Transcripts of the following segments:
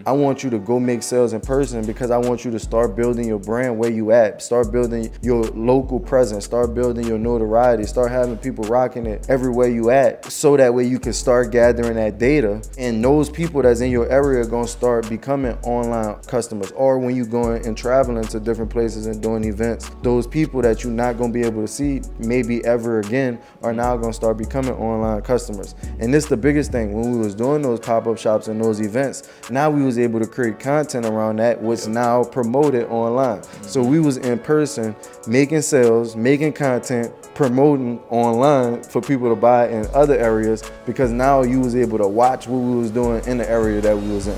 I want you to go make sales in person because I want you to start building your brand where you at. Start building your local presence. Start building your notoriety. Start having people rocking it everywhere you at, so that way you can start gathering that data. And those people that's in your area are gonna start becoming online customers. Or when you going and traveling to different places and doing events, those people that you're not gonna be able to see maybe ever again are now gonna start becoming online customers. And this is the biggest thing. When we was doing those pop-up shops and those events, now we was able to create content around that, which now promoted online. So we was in person making sales, making content, promoting online for people to buy in other areas, because now you was able to watch what we was doing in the area that we was in.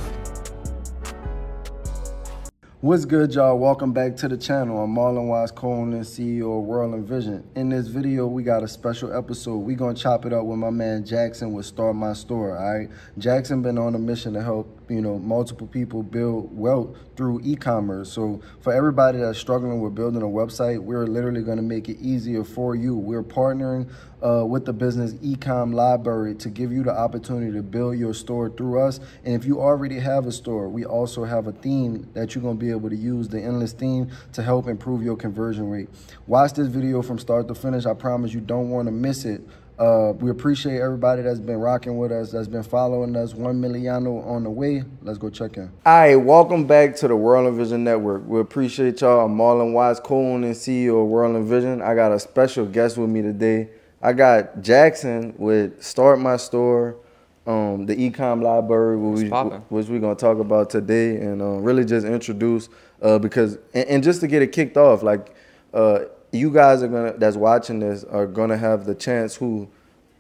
What's good, y'all? Welcome back to the channel. I'm Marlon Watts, co-owner and CEO of WRLDINVSN. In this video, we got a special episode. We're gonna chop it up with my man Jackson with Start My Store, all right? Jackson been on a mission to help, multiple people build wealth through e-commerce. So for everybody that's struggling with building a website, we're literally gonna make it easier for you. We're partnering with the business e-com library to give you the opportunity to build your store through us. And if you already have a store, we also have a theme that you're gonna be able to use, the endless theme, to help improve your conversion rate. Watch this video from start to finish. I promise you don't wanna miss it. We appreciate everybody that's been rocking with us, that's been following us. 1 million on the way. Let's go check in. All right, welcome back to the WRLDINVSN Network. We appreciate y'all. I'm Marlon Watts, co-owner and CEO of WRLDINVSN. I got a special guest with me today. I got Jackson with Start My Store, the e-com library, which we're going to talk about today, and really just introduce, because just to get it kicked off, like, you guys that's watching this are gonna have the chance, who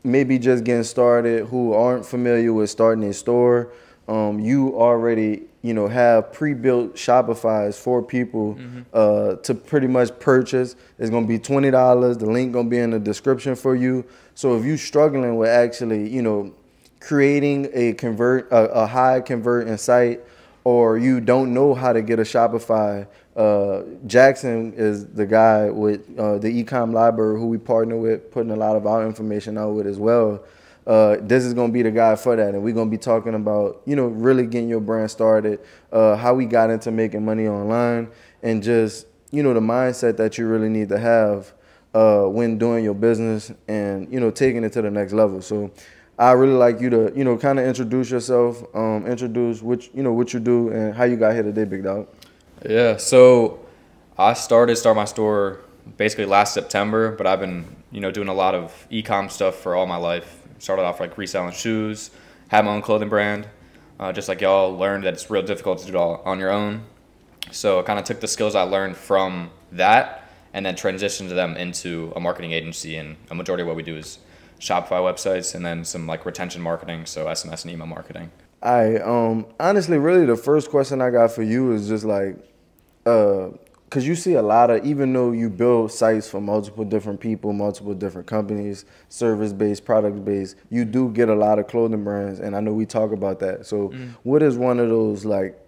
maybe just getting started, who aren't familiar with starting a store. You already have pre-built Shopify's for people to pretty much purchase. It's gonna be $20. The link gonna be in the description for you. So if you're struggling with actually creating a high converting site, or you don't know how to get a Shopify, Jackson is the guy with the e-com library who we partner with, putting a lot of our information out with as well. This is going to be the guy for that, and we're going to be talking about, really getting your brand started, how we got into making money online, and just, the mindset that you really need to have when doing your business and, taking it to the next level. So I really like you to, kind of introduce yourself, introduce what you do and how you got here today, big dog. Yeah, so I started Start My Store basically last September, but I've been, doing a lot of e-com stuff for all my life. Started off like reselling shoes, had my own clothing brand. Just like y'all learned that it's real difficult to do it all on your own. So I kind of took the skills I learned from that and then transitioned them into a marketing agency, and a majority of what we do is Shopify websites and then some like retention marketing, so SMS and email marketing. Honestly, really the first question I got for you is just like, because you see a lot of, even though you build sites for multiple different people, multiple different companies, service-based, product-based, you do get a lot of clothing brands, and I know we talk about that. So what is one of those, like,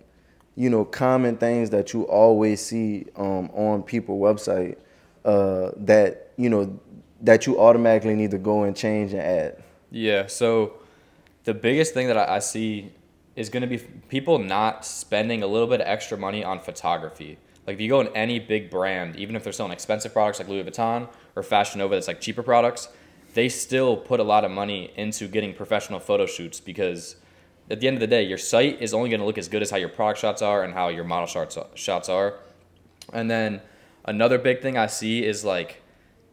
common things that you always see on people's website that, that you automatically need to go and change and add? Yeah, so the biggest thing that I see is going to be people not spending a little bit of extra money on photography. Like if you go in any big brand, even if they're selling expensive products like Louis Vuitton or Fashion Nova that's like cheaper products, they still put a lot of money into getting professional photo shoots, because at the end of the day, your site is only going to look as good as how your product shots are and how your model shots are. And then another big thing I see is like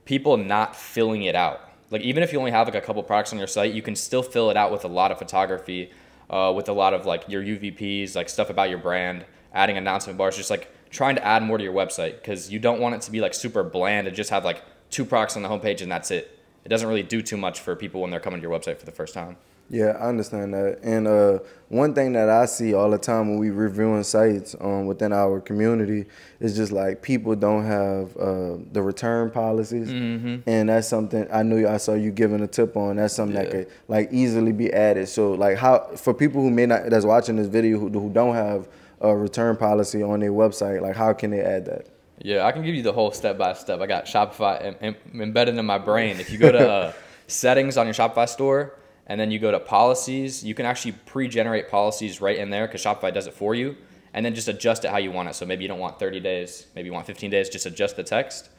people not filling it out. Like even if you only have like a couple products on your site, you can still fill it out with a lot of photography, with a lot of like your UVPs, like stuff about your brand, adding announcement bars, just like trying to add more to your website, because you don't want it to be like super bland and just have like 2 products on the homepage and that's it. It doesn't really do too much for people when they're coming to your website for the first time. Yeah, I understand that. And one thing that I see all the time when we reviewing sites within our community is just like people don't have the return policies. And that's something I saw you giving a tip on. That's something that could like easily be added. So like how, for people who may not, that's watching this video who don't have a return policy on their website, like how can they add that? Yeah, I can give you the whole step-by-step. I got Shopify embedded in my brain. If you go to settings on your Shopify store and then you go to policies. You can actually pre-generate policies right in there because Shopify does it for you, and then just adjust it how you want it. So maybe you don't want 30 days, maybe you want 15 days, just adjust the text.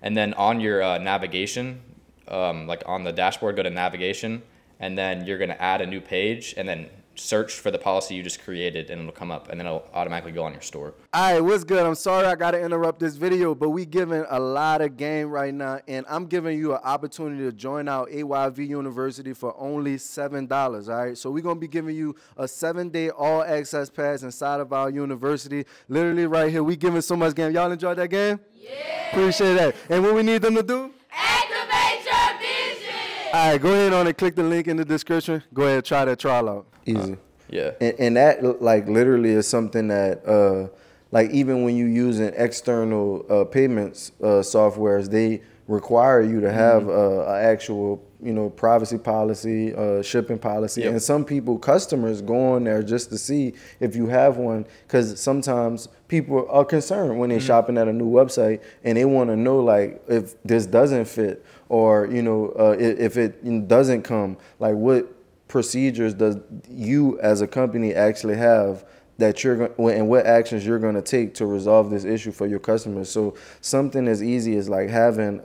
And then on your navigation, like on the dashboard, go to navigation, and then you're going to add a new page, and then search for the policy you just created, and it'll come up, and then it'll automatically go on your store. All right, what's good? I'm sorry I got to interrupt this video, but we giving a lot of game right now, and I'm giving you an opportunity to join our AYV University for only $7, all right? So we're going to be giving you a 7-day all-access pass inside of our university. Literally right here, we giving so much game. Y'all enjoyed that game? Yeah. Appreciate that. And what we need them to do? Activate your vision. All right, go ahead on and click the link in the description. Go ahead, try that trial out. Easy. Yeah. And that, like, literally is something that, like, even when you using external payments softwares, they require you to have an actual, you know, privacy policy, shipping policy. Yep. And some people, customers, go on there just to see if you have one, because sometimes people are concerned when they're shopping at a new website, and they want to know, like, if this doesn't fit, or, you know, if it doesn't come, like, what procedures does you as a company actually have that you're going, and what actions you're going to take to resolve this issue for your customers. So something as easy as like having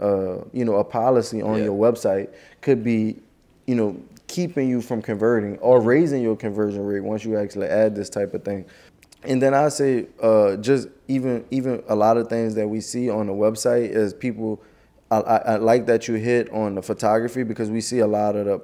you know, a policy on your website could be, you know, keeping you from converting or raising your conversion rate once you actually add this type of thing. And then I say just even a lot of things that we see on the website is people, I like that you hit on the photography, because we see a lot of the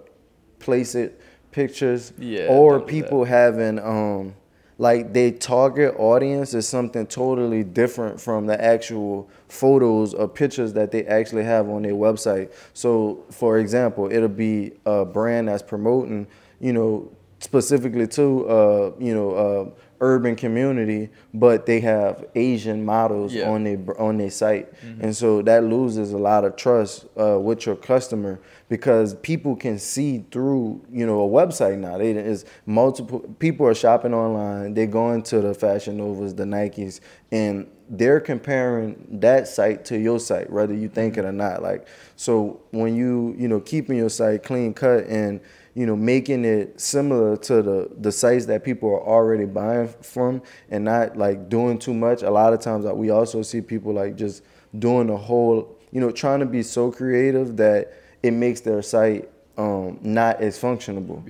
place it pictures, or people having like their target audience is something totally different from the actual photos or pictures that they actually have on their website. So for example, it'll be a brand that's promoting, you know, specifically to you know, urban community, but they have Asian models on their site. And so that loses a lot of trust with your customer, because people can see through, you know, a website now. Is multiple people are shopping online, they're going to the Fashion Novas, the Nikes, and they're comparing that site to your site, whether you think it or not. Like, so when you know, keeping your site clean cut and, you know, making it similar to the sites that people are already buying from, and not like doing too much. A lot of times we also see people like just doing a whole, you know, trying to be so creative that it makes their site not as functionable.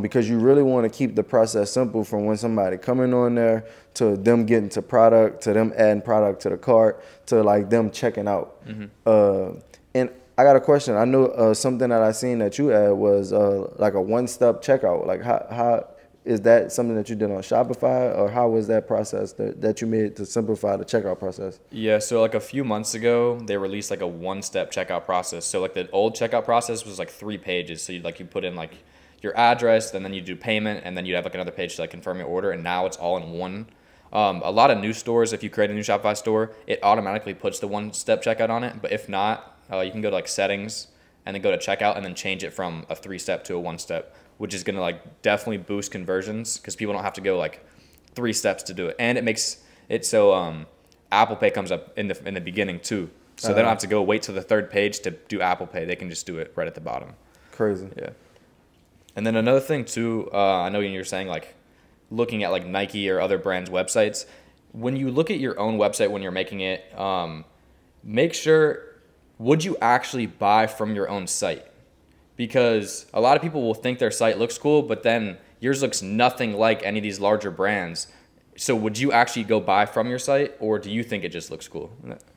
Because you really want to keep the process simple, from when somebody coming on there to them getting to product, to them adding product to the cart, to like them checking out. And I got a question. I know something that I seen that you had was like a one-step checkout. Like how is that something that you did on Shopify, or how was that process that you made to simplify the checkout process? Yeah, so like a few months ago, they released like a one-step checkout process. So like the old checkout process was like 3 pages. So you put in like your address, and then you do payment, and then you'd have like another page to like confirm your order, and now it's all in one. A lot of new stores, if you create a new Shopify store, it automatically puts the one-step checkout on it. But if not, you can go to like settings and then go to checkout, and then change it from a 3-step to a 1-step, which is going to like definitely boost conversions, because people don't have to go like 3 steps to do it. And it makes it so Apple Pay comes up in the beginning too. So they don't have to go wait to the 3rd page to do Apple Pay. They can just do it right at the bottom. Crazy. Yeah. And then another thing too, I know you're saying like looking at like Nike or other brands' websites. When you look at your own website when you're making it, make sure, would you actually buy from your own site? Because a lot of people will think their site looks cool, but then yours looks nothing like any of these larger brands. So would you actually go buy from your site, or do you think it just looks cool?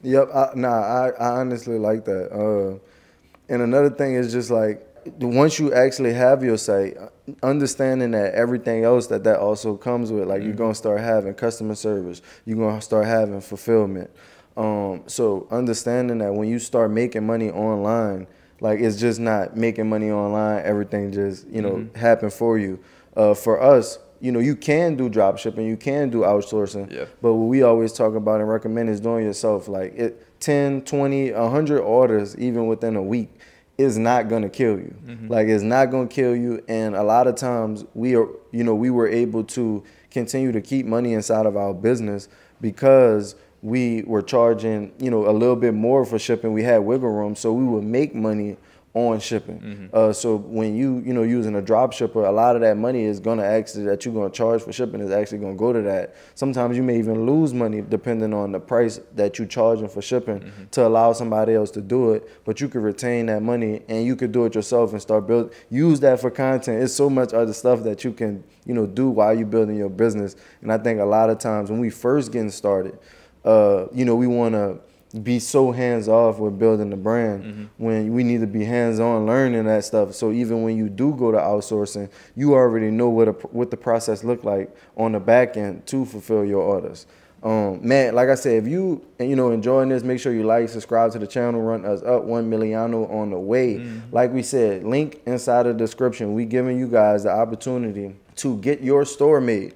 Yep. I honestly like that. And another thing is just like, once you actually have your site, understanding that everything else that also comes with, like you're going to start having customer service, you're going to start having fulfillment. So understanding that when you start making money online, like it's just not making money online, everything just, you know, happen for you. For us, you know, you can do drop shipping, you can do outsourcing, but what we always talk about and recommend is doing yourself. Like 10, 20, 100 orders, even within a week, is not going to kill you. Like, it's not going to kill you. And a lot of times we were able to continue to keep money inside of our business because we were charging, you know, a little bit more for shipping. We had wiggle room, so we would make money on shipping. So when you using a drop shipper, a lot of that money is gonna actually that you're gonna charge for shipping is actually gonna go to that. Sometimes you may even lose money depending on the price that you're charging for shipping to allow somebody else to do it. But you could retain that money and you could do it yourself and start build. Use that for content. It's so much other stuff that you can do while you're building your business. And I think a lot of times when we first getting started, we want to be so hands-off with building the brand when we need to be hands-on learning that stuff. So even when you do go to outsourcing, you already know what the process look like on the back end to fulfill your orders. Man, like I said, if you enjoying this, make sure you like, subscribe to the channel, run us up 1 million on the way. Like we said, link inside the description. We giving you guys the opportunity to get your store made.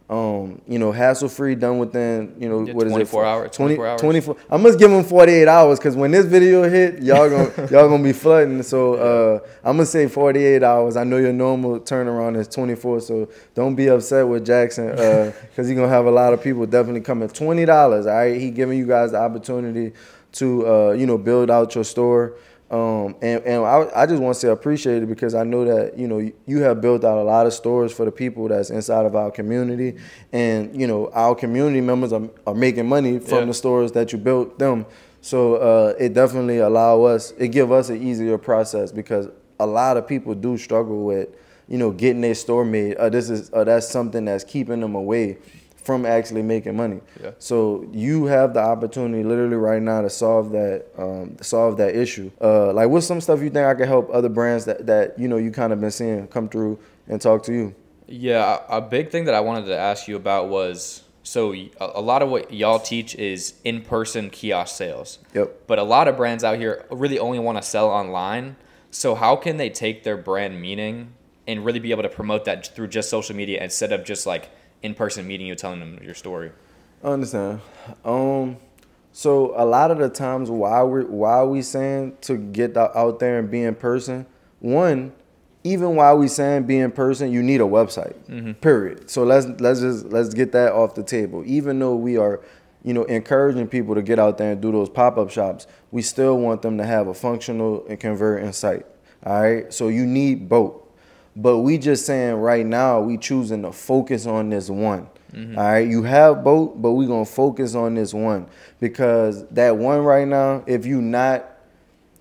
Hassle-free, done within, what is it? 24 hours. 24 hours. 24. I must give them 48 hours because when this video hit, y'all gonna be flooding. So I'm gonna say 48 hours. I know your normal turnaround is 24, so don't be upset with Jackson because he's gonna have a lot of people definitely coming. $20. All right, he giving you guys the opportunity to build out your store. I just want to say appreciate it because I know that you have built out a lot of stores for the people that's inside of our community, and our community members are making money from the stores that you built them. So it definitely it give us an easier process because a lot of people do struggle with getting their store made. That's something that's keeping them away from actually making money. So you have the opportunity literally right now to solve that issue. Like what's some stuff you think I can help other brands that you kind of been seeing come through and talk to you? Yeah, a big thing that I wanted to ask you about was, so a lot of what y'all teach is in-person kiosk sales. But a lot of brands out here really only want to sell online. So how can they take their brand meaning and really be able to promote that through just social media instead of just like in-person meeting you, telling them your story? I understand. So a lot of the times why we saying to get out there and be in person, even while we saying be in person, you need a website, period. So let's get that off the table. Even though we are, encouraging people to get out there and do those pop-up shops, we still want them to have a functional and converting site. All right. So you need both. But we just saying right now, we choosing to focus on this one. All right, you have both, but we gonna focus on this one because that one right now, if you not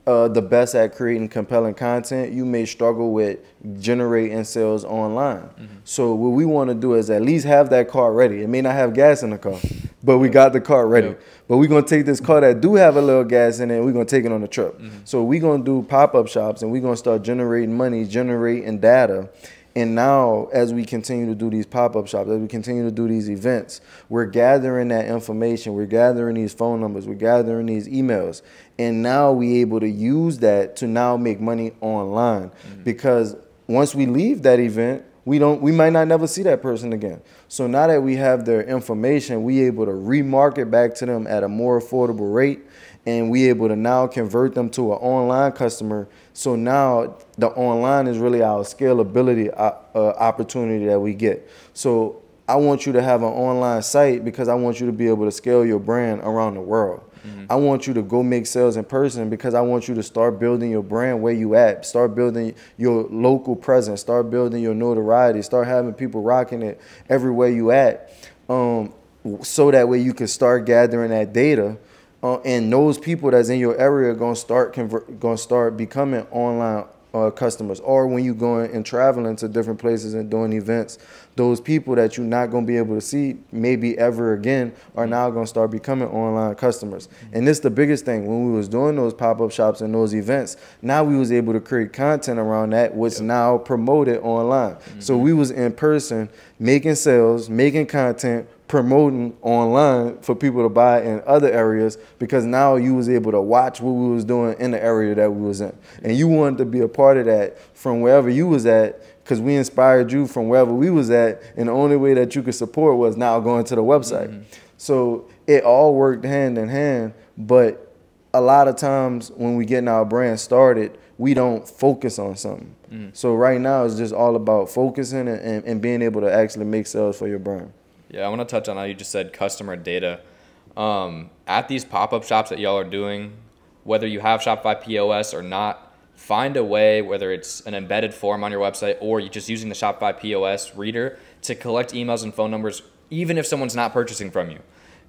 the best at creating compelling content, you may struggle with generating sales online. So what we want to do is at least have that car ready. It may not have gas in the car, but we got the car ready. But we're going to take this car that do have a little gas in it, and we're going to take it on a trip. So we're going to do pop-up shops, and we're going to start generating money, generating data. And now, as we continue to do these pop-up shops, as we continue to do these events, we're gathering that information. We're gathering these phone numbers. We're gathering these emails. And now we're able to use that to now make money online. Because once we leave that event, we might not never see that person again. So now that we have their information, we able to remarket back to them at a more affordable rate. And we able to now convert them to an online customer. So now the online is really our scalability opportunity that we get. So I want you to have an online site because I want you to be able to scale your brand around the world. I want you to go make sales in person because I want you to start building your brand where you at. Start building your local presence. Start building your notoriety. Start having people rocking it everywhere you at. So that way you can start gathering that data. And those people that's in your area are gonna start becoming online customers. Or when you going and traveling to different places and doing events, those people that you're not gonna be able to see maybe ever again are now gonna start becoming online customers. And this the biggest thing when we was doing those pop-up shops and those events. Now we was able to create content around that, which now promoted online. So we was in person making sales, making content, promoting online for people to buy in other areas because now you was able to watch what we was doing in the area that we was in. And you wanted to be a part of that from wherever you was at because we inspired you from wherever we was at, and the only way that you could support was now going to the website. So it all worked hand in hand, but a lot of times when we getting our brand started, we don't focus on something. So right now it's just all about focusing and being able to actually make sales for your brand. Yeah, I want to touch on how you just said customer data. At these pop-up shops that y'all are doing, whether you have Shopify POS or not, find a way, whether it's an embedded form on your website or you're just using the Shopify POS reader to collect emails and phone numbers, even if someone's not purchasing from you.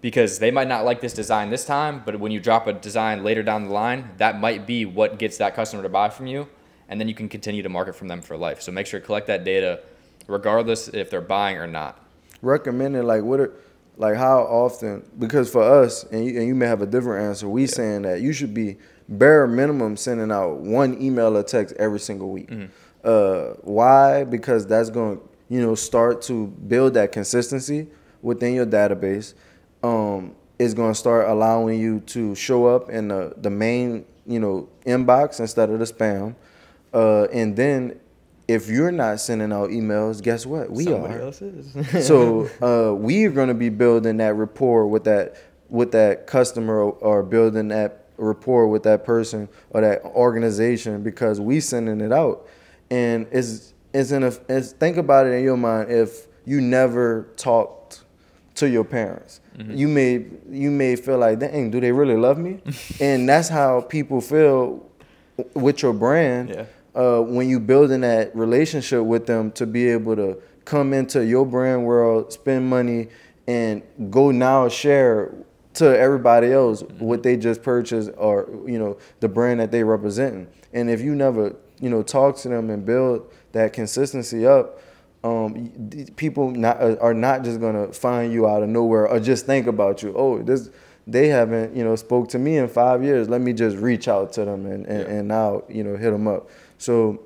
Because they might not like this design this time, but when you drop a design later down the line, that might be what gets that customer to buy from you, and then you can continue to market from them for life. So make sure to collect that data regardless if they're buying or not. Recommended, like how often, because for us, and you may have a different answer, we saying that you should be bare minimum sending out 1 email or text every single week. Why? Because that's going to, start to build that consistency within your database. It's going to start allowing you to show up in the main, inbox instead of the spam. And then if you're not sending out emails, guess what? Somebody else is. So we're going to be building that rapport with that customer, or building that rapport with that person or that organization, because we sending it out. And think about it in your mind. If you never talked to your parents, you may feel like, dang, do they really love me? And that's how people feel with your brand. Yeah. When you building that relationship with them, to be able to come into your brand world, spend money, and go now share to everybody else what they just purchased, or the brand that they representing. And if you never talk to them and build that consistency up, people are not just gonna find you out of nowhere or just think about you. Oh, they haven't spoke to me in 5 years. Let me just reach out to them and now hit them up. So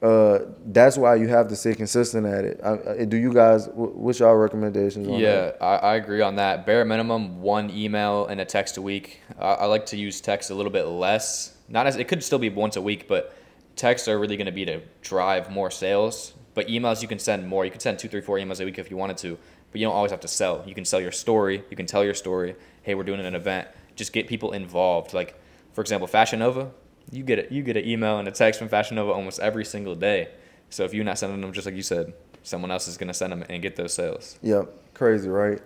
that's why you have to stay consistent at it. Do you guys? What's your recommendations on that? Yeah, I agree on that. Bare minimum 1 email and a text a week. I like to use text a little bit less. It could still be once a week, but texts are really going to be to drive more sales. But emails, you can send more. You can send 2, 3, 4 emails a week if you wanted to, but you don't always have to sell. You can sell your story. You can tell your story. Hey, we're doing an event. Just get people involved. Like, for example, Fashion Nova. You get an email and a text from Fashion Nova almost every single day. So if you're not sending them, just like you said, someone else is going to send them and get those sales. Yep, crazy, right?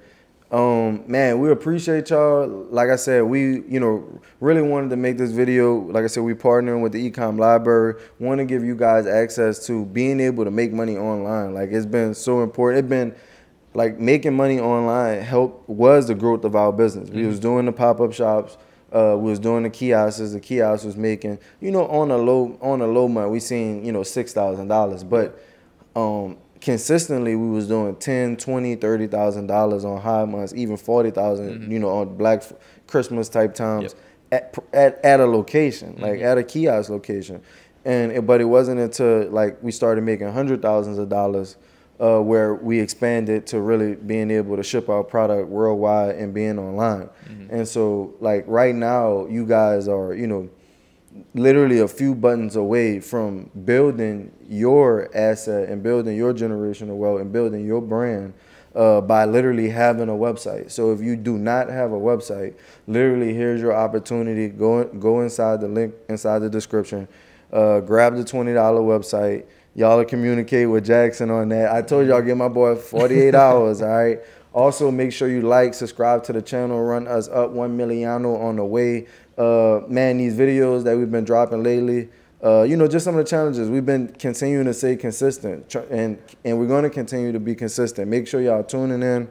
Man, we appreciate y'all. Like I said, we really wanted to make this video. Like I said, we partnering with the Ecom Library. Want to give you guys access to being able to make money online. Like, it's been so important. It's been like making money online was the growth of our business. We was doing the pop-up shops. We was doing the kiosks. The kiosk was making, on a low month, we seen, $6,000. But consistently, we was doing $10,000, $20,000, $30,000 on high months, even $40,000, on Black Christmas type times. Yep. at a location, like at a kiosk location. But it wasn't until like we started making $100,000s of dollars where we expanded to really being able to ship our product worldwide and being online. And so like right now, you guys are, literally a few buttons away from building your asset and building your generational wealth and building your brand by literally having a website. So if you do not have a website, literally here's your opportunity. Go inside the link inside the description. Grab the $20 website. Y'all will communicate with Jackson on that. I told y'all give my boy 48 hours, all right? Also, make sure you like, subscribe to the channel, run us up 1 million on the way. Man, these videos that we've been dropping lately, just some of the challenges. We've been continuing to stay consistent, and we're going to continue to be consistent. Make sure y'all tuning in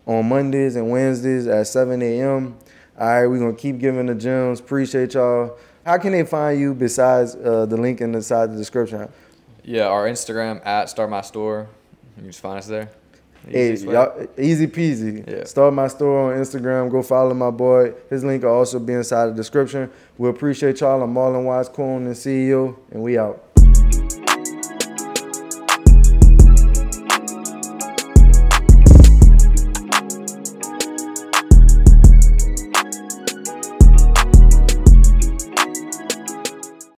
on Mondays and Wednesdays at 7 a.m. All right, we're going to keep giving the gems. Appreciate y'all. How can they find you besides the link inside the description? Yeah, our Instagram at Start My Store. You just find us there. Easy peasy. Yeah. Start My Store on Instagram. Go follow my boy. His link will also be inside the description. We appreciate y'all. I'm Marlon Watts, co-owner and CEO, and we out.